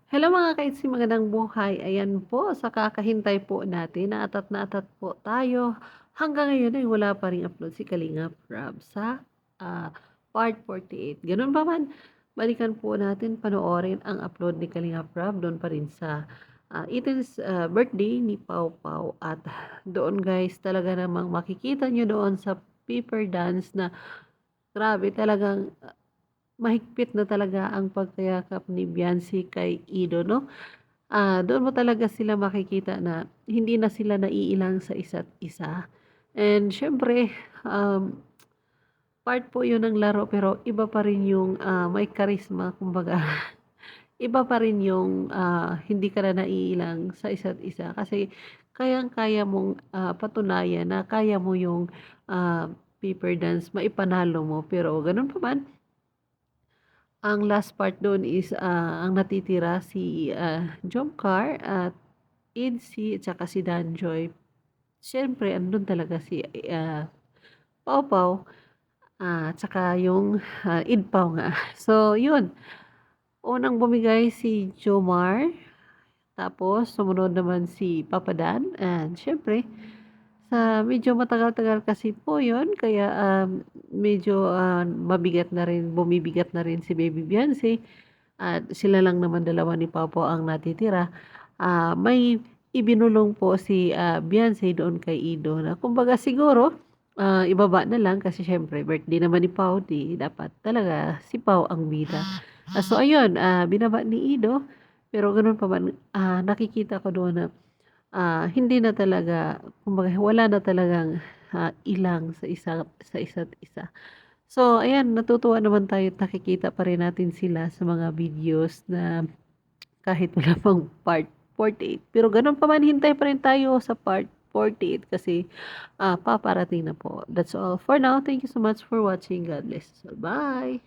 Hello mga kaitsi, magandang buhay. Ayan po, sa kakahintay po natin, na atat po tayo. Hanggang ngayon ay wala pa ring upload si Kalingap Rab sa ah, part 48. Ganun pa man, balikan po natin panoorin ang upload ni Kalingap Rab doon pa rin sa Ethan's birthday ni Pau Pau. At doon guys, talaga namang makikita nyo doon sa paper dance na grabe talagang mahigpit na talaga ang pagkayakap ni Beyonce kay Ido, 'no? Doon mo talaga sila makikita na hindi na sila naiilang sa isa't isa. And siyempre, um, part po 'yun ng laro pero iba pa rin yung, may charisma kumbaga. Iba pa rin yung, hindi ka na naiilang sa isa't isa kasi kayang-kaya mong, patunayan na kaya mo yung, paper dance, maipanalo mo. Pero gano'n pa man, ang last part dun is, ang natitira si, Jomcar at Edsy at saka si Danjoy. Siyempre andun talaga si, Paw at saka yung, Idpaw nga. So yun, unang bumigay si Jomar, tapos sumunod naman si Papa Dan and siyempre sa medyo matagal-tagal kasi po yun kaya, medyo, mabigat na rin, bumibigat na rin si Baby Beyonce. At sila lang naman dalawa ni Papo ang natitira. May ibinulong po si, Beyonce doon kay Ido na kumbaga siguro, ibaba na lang kasi siyempre birthday naman ni Pao, 'di dapat talaga si Pao ang bida. So ayun, binaba ni Ido, pero gano'n pa man, nakikita ko doon na, hindi na talaga kumbaga wala na talagang, ilang sa isa't isa. So ayan, natutuwa naman tayo at nakikita pa rin natin sila sa mga videos na kahit wala pang part 48. Pero gano'n pa man, hintay pa rin tayo sa part 48 kasi, paparating na po. That's all for now. Thank you so much for watching. God bless us all. Bye.